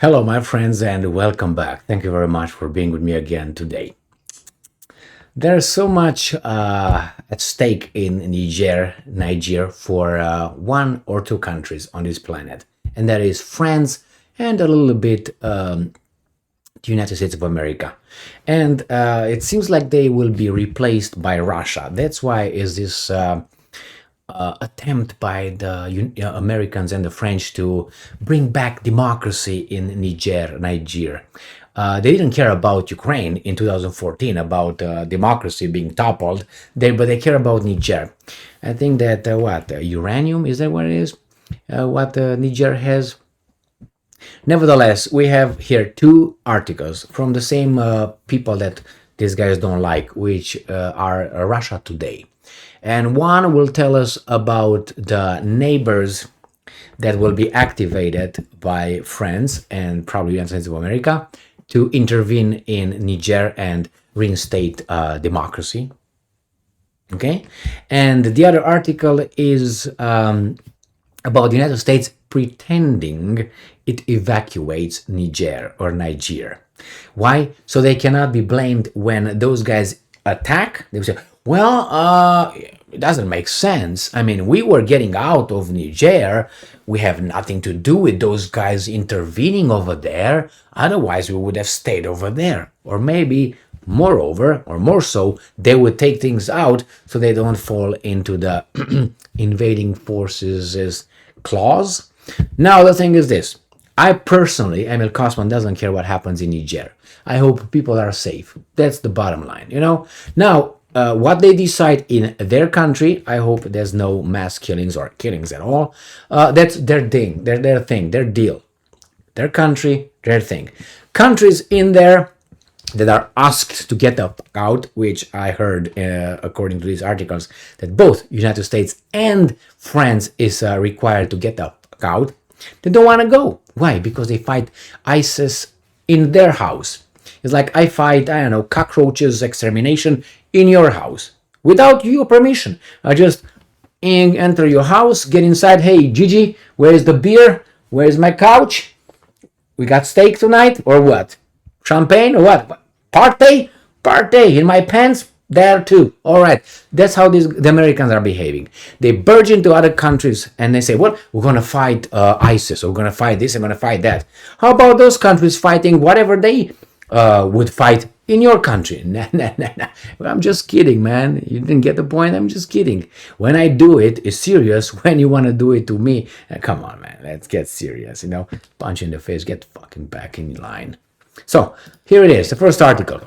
Hello, my friends, and welcome back. Thank you very much for being with me again today. There's so much at stake in Niger for one or two countries on this planet, and that is France and a little bit the United States of America. And it seems like they will be replaced by Russia. That's why is this attempt by the Americans and the French to bring back democracy in Niger. They didn't care about Ukraine in 2014 about democracy being toppled, but they care about Niger. I think that uranium, is that what it is? What Niger has. Nevertheless, we have here two articles from the same people that these guys don't like, which are Russia Today. And one will tell us about the neighbors that will be activated by France and probably United States of America to intervene in Niger and reinstate democracy. Okay, and the other article is about the United States pretending it evacuates Niger. Why? So they cannot be blamed when those guys attack. They say, well, it doesn't make sense. I mean, we were getting out of Niger. We have nothing to do with those guys intervening over there. Otherwise, we would have stayed over there. Or maybe, moreover, or more so, they would take things out so they don't fall into the invading forces clause. Now, the thing is this. I personally, Emil Kosman, doesn't care what happens in Niger. I hope people are safe. That's the bottom line, you know? Now, what they decide in their country, I hope there's no mass killings or killings at all. That's their thing, their thing, their deal. Their country, their thing. Countries in there that are asked to get the fuck out, which I heard, according to these articles, that both United States and France is required to get the fuck out. They don't want to go. Why? Because they fight ISIS in their house. It's like I fight, I don't know, cockroaches extermination in your house without your permission. I just enter your house, get inside. Hey, Gigi, where is the beer? Where is my couch? We got steak tonight or what? Champagne or what? Party? Party in my pants? There too. All right. That's how the Americans are behaving. They burge into other countries and they say, well, we're going to fight ISIS. We're going to fight this. I'm going to fight that. How about those countries fighting whatever they would fight in your country? Nah. I'm just kidding, man. You didn't get the point? I'm just kidding. When I do it, it's serious. When you want to do it to me, come on, man. Let's get serious, you know. Punch in the face. Get fucking back in line. So, here it is. The first article.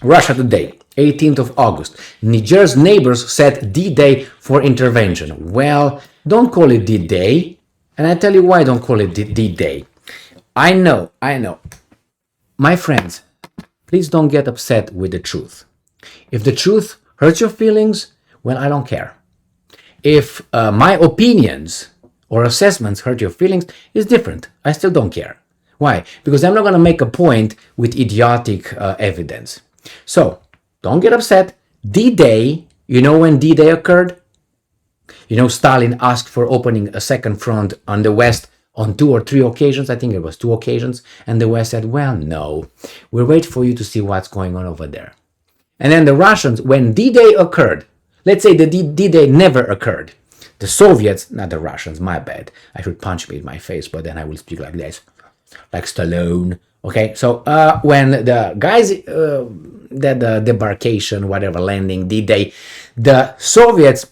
Russia Today, 18th of August. Niger's neighbors set D-Day for intervention. Well, don't call it D-Day. And I tell you why don't call it D-Day. I know. My friends, please don't get upset with the truth. If the truth hurts your feelings, well, I don't care. If my opinions or assessments hurt your feelings, it's different. I still don't care. Why? Because I'm not going to make a point with idiotic evidence. So, don't get upset. D-Day, you know when D-Day occurred? You know, Stalin asked for opening a second front on the West on 2 or 3 occasions. I think it was 2 occasions. And the West said, well, no, we'll wait for you to see what's going on over there. And then the Russians, when D-Day occurred, let's say the D-Day never occurred. The Soviets, not the Russians, my bad. I should punch me in my face, but then I will speak like this. Like Stallone. Okay, so when the guys, the debarkation, whatever, landing, D-Day, the Soviets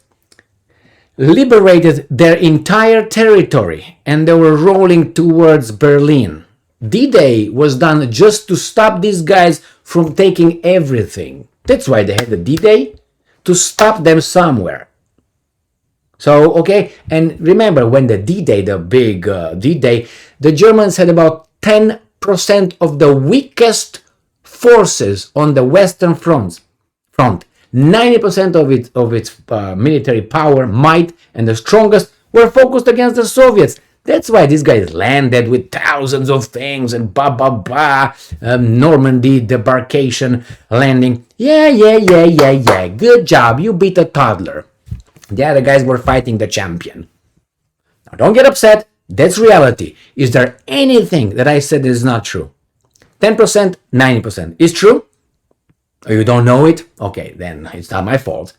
liberated their entire territory and they were rolling towards Berlin. D-Day was done just to stop these guys from taking everything. That's why they had the D-Day, to stop them somewhere. So, okay, and remember when the D-Day, the big D-Day, the Germans had about 10% of the weakest forces on the Western front. 90% of its military power, might, and the strongest were focused against the Soviets. That's why these guys landed with thousands of things and Normandy debarkation landing. Yeah. Good job. You beat a toddler. The other guys were fighting the champion. Now don't get upset. That's reality. Is there anything that I said that is not true? 10%, 90% is true? Or you don't know it? Okay, then it's not my fault.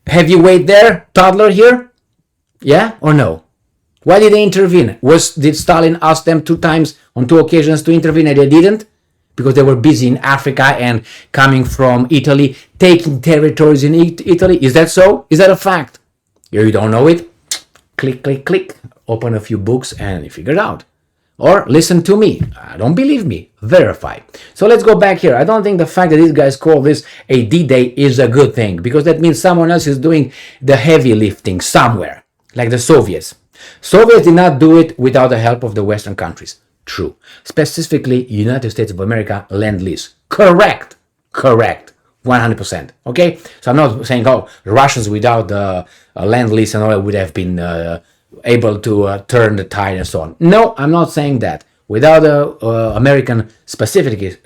Heavyweight there, toddler here? Yeah or no? Why did they intervene? Did Stalin ask them 2 times on 2 occasions to intervene and they didn't? Because they were busy in Africa and coming from Italy, taking territories in Italy. Is that so? Is that a fact? You don't know it? Click, click, click. Open a few books and you figure it out. Or listen to me. Don't believe me. Verify. So let's go back here. I don't think the fact that these guys call this a D-Day is a good thing, because that means someone else is doing the heavy lifting somewhere, like the Soviets. Soviets did not do it without the help of the Western countries. True. Specifically, United States of America, Lend-Lease. Correct. 100%. Okay? So I'm not saying, the Russians without the Lend-Lease and all would have been able to turn the tide and so on. No, I'm not saying that. Without American specific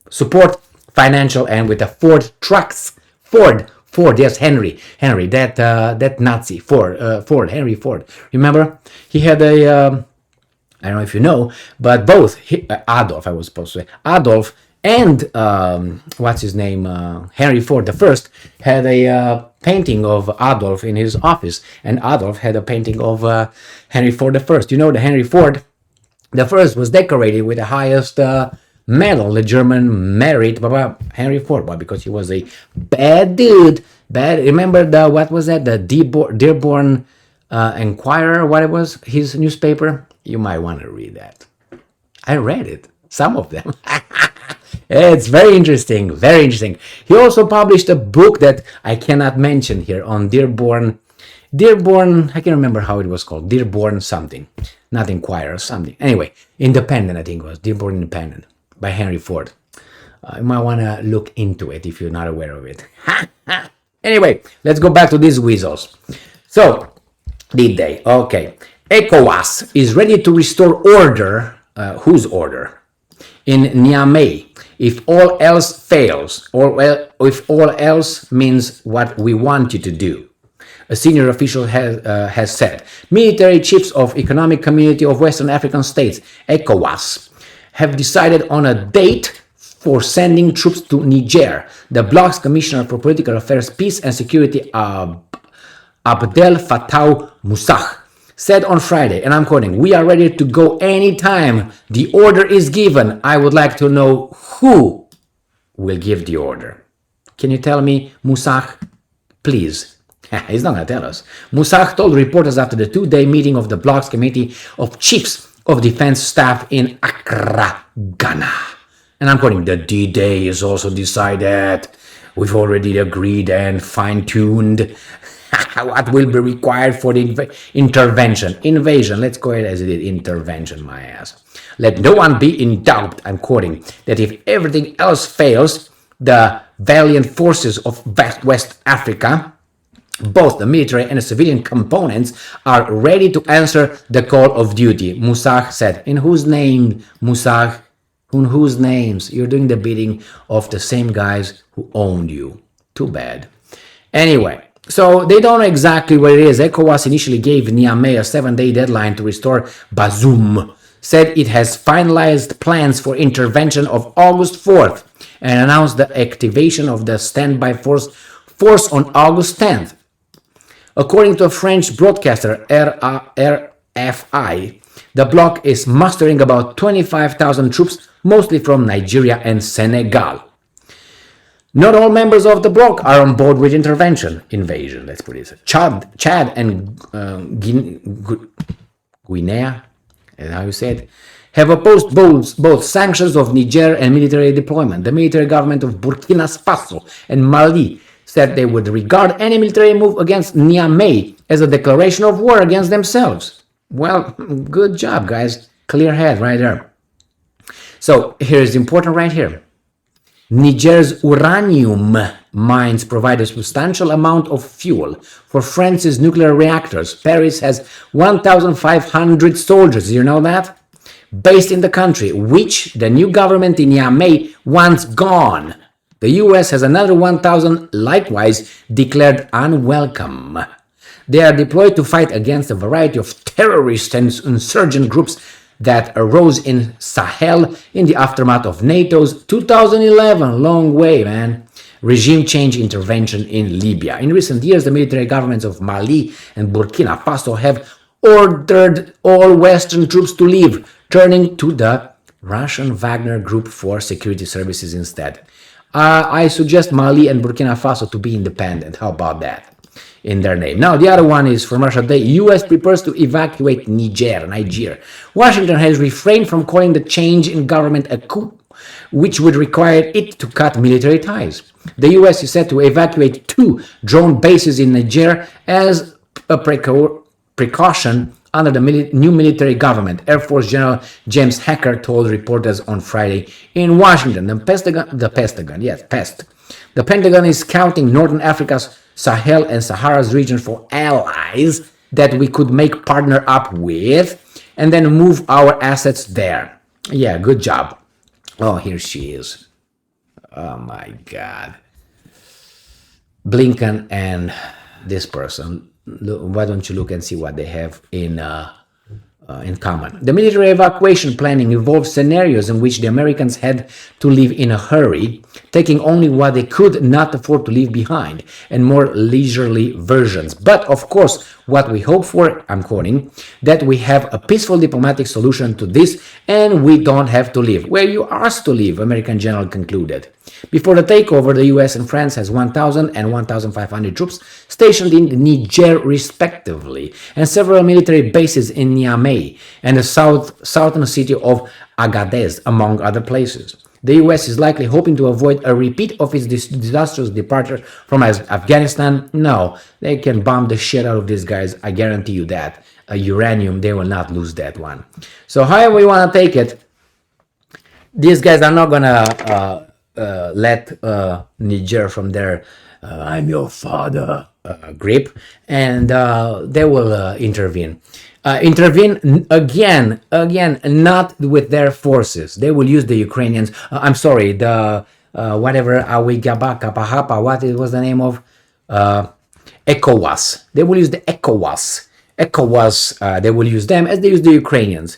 support, financial, and with the Ford trucks, Ford, yes, Henry, that Nazi, Henry Ford. Remember, he had a, I don't know if you know, but both Adolf, I was supposed to say, Adolf and what's his name, Henry Ford the First, had a painting of Adolf in his office, and Adolf had a painting of Henry Ford the First. You know, the Henry Ford the First was decorated with the highest medal the German merit, Henry Ford, because he was a bad dude. Remember what was that? The Dearborn Enquirer, what it was, his newspaper? You might want to read that. I read it, some of them. It's very interesting, very interesting. He also published a book that I cannot mention here on Dearborn, I can't remember how it was called, Dearborn something, not Enquirer, something. Anyway, Independent, I think it was, Dearborn Independent, by Henry Ford. You might want to look into it if you're not aware of it. Anyway, let's go back to these weasels. So, did they? Okay. ECOWAS is ready to restore order. Whose order? In Niamey, if all else fails, or if all else means what we want you to do. A senior official has said. Military chiefs of Economic Community of Western African States, ECOWAS, have decided on a date for sending troops to Niger. The bloc's Commissioner for Political Affairs, Peace and Security, Abdel Fattah Moussah, said on Friday, and I'm quoting, "We are ready to go anytime the order is given. I would like to know who will give the order." Can you tell me, Moussah, please? He's not going to tell us. Moussah told reporters after the 2-day meeting of the bloc's Committee of Chiefs of Defense Staff in Accra, Ghana. And I'm quoting, "The D-Day is also decided. We've already agreed and fine-tuned what will be required for the invasion. Let's go ahead as it is, intervention, my ass. Let no one be in doubt," I'm quoting, "that if everything else fails, the valiant forces of West Africa, both the military and the civilian components, are ready to answer the call of duty," Moussah said. In whose name, Moussah? In whose names? You're doing the bidding of the same guys who owned you. Too bad. Anyway, so they don't know exactly what it is. ECOWAS initially gave Niamey a 7-day deadline to restore Bazoum, said it has finalized plans for intervention of August 4th, and announced the activation of the standby force on August 10th. According to a French broadcaster, RFI, the bloc is mustering about 25,000 troops, mostly from Nigeria and Senegal. Not all members of the bloc are on board with invasion, let's put it. Chad and Guinea, is how you say it, have opposed both sanctions of Niger and military deployment. The military government of Burkina Faso and Mali said they would regard any military move against Niamey as a declaration of war against themselves. Well, good job, guys. Clear head right there. So here's important right here. Niger's uranium mines provide a substantial amount of fuel for France's nuclear reactors. Paris has 1,500 soldiers, you know that? Based in the country, which the new government in Niamey wants gone. The US has another 1,000 likewise declared unwelcome. They are deployed to fight against a variety of terrorist and insurgent groups that arose in Sahel in the aftermath of NATO's 2011, long way, man, regime change intervention in Libya. In recent years, the military governments of Mali and Burkina Faso have ordered all Western troops to leave, turning to the Russian Wagner Group for security services instead. I suggest Mali and Burkina Faso to be independent. How about that? In their name. Now, the other one is from Russia Today. U.S. prepares to evacuate Niger. Washington has refrained from calling the change in government a coup, which would require it to cut military ties. The U.S. is set to evacuate 2 drone bases in Niger as a precaution under the new military government, Air Force General James Hacker told reporters on Friday in Washington. The Pentagon is scouting Northern Africa's Sahel and Sahara's region for allies that we could make partner up with and then move our assets there. Yeah, good job. Oh, here she is. Oh my God. Blinken and this person. Why don't you look and see what they have in common? The military evacuation planning involves scenarios in which the Americans had to leave in a hurry, taking only what they could not afford to leave behind, and more leisurely versions. But of course, what we hope for, I'm quoting, that we have a peaceful diplomatic solution to this and we don't have to leave. Where you asked to leave, American general concluded. Before the takeover, the US and France has 1,000 and 1,500 troops stationed in Niger respectively, and several military bases in Niamey and the southern city of Agadez, among other places. The US is likely hoping to avoid a repeat of its disastrous departure from Afghanistan. No, they can bomb the shit out of these guys, I guarantee you that. Uranium, they will not lose that one. So however you want to take it, these guys are not gonna let Niger from their I'm your father grip, and they will intervene. Intervene again, not with their forces. They will use the Ukrainians. I'm sorry, the whatever Awigabaka, what it was the name of ECOWAS. They will use the ECOWAS. They will use them as they use the Ukrainians.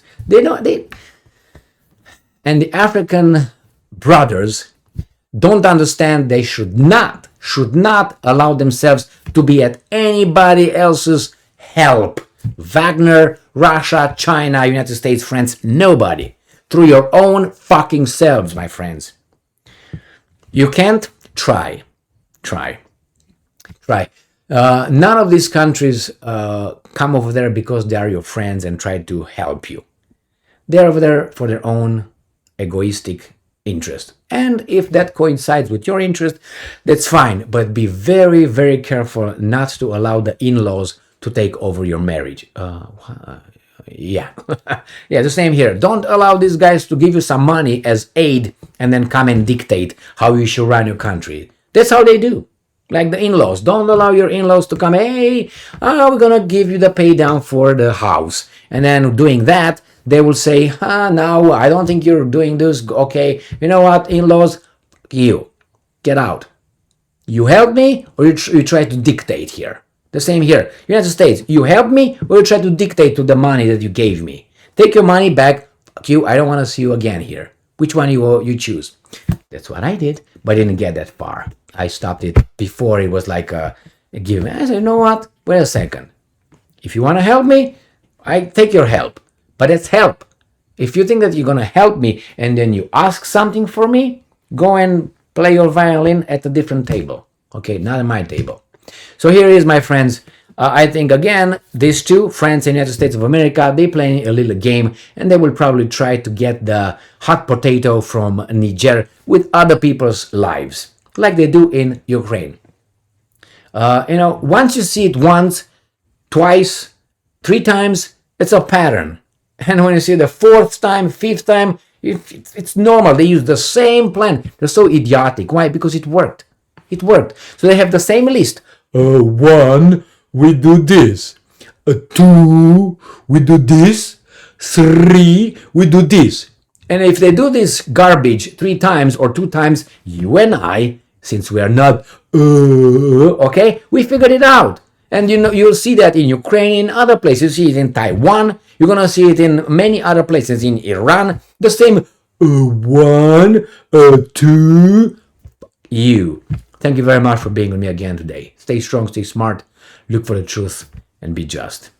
And the African brothers don't understand they should not allow themselves to be at anybody else's help. Wagner, Russia, China, United States, France, nobody. Through your own fucking selves, my friends. You can't? Try. None of these countries come over there because they are your friends and try to help you. They're over there for their own egoistic interest. And if that coincides with your interest, that's fine. But be very, very careful not to allow the in-laws to take over your marriage. Yeah, the same here. Don't allow these guys to give you some money as aid and then come and dictate how you should run your country. That's how they do. Like the in-laws. Don't allow your in-laws to come, hey, we're going to give you the pay down for the house. And then doing that, they will say, no, I don't think you're doing this. Okay, you know what, in-laws, you, get out. You help me or you try to dictate here. The same here. United States, you help me or you try to dictate to the money that you gave me. Take your money back. Fuck you. I don't want to see you again here. Which one you choose? That's what I did, but I didn't get that far. I stopped it before it was like a given. I said, you know what? Wait a second. If you want to help me, I take your help. But it's help. If you think that you're going to help me and then you ask something for me, go and play your violin at a different table. Okay, not at my table. So here is, my friends. I think, again, these two, France and United States of America, they play a little game, and they will probably try to get the hot potato from Niger with other people's lives, like they do in Ukraine. Once you see it once, twice, 3 times, it's a pattern. And when you see the 4th time, 5th time, it's normal. They use the same plan. They're so idiotic. Why? Because it worked. It worked. So they have the same list. 1, we do this. 2, we do this. 3, we do this. And if they do this garbage 3 times or 2 times, you and I, since we are not, okay, we figured it out. And you'll see that in Ukraine, in other places. You see it in Taiwan. You're gonna see it in many other places. In Iran, the same. One, two. You. Thank you very much for being with me again today. Stay strong, stay smart, look for the truth, and be just.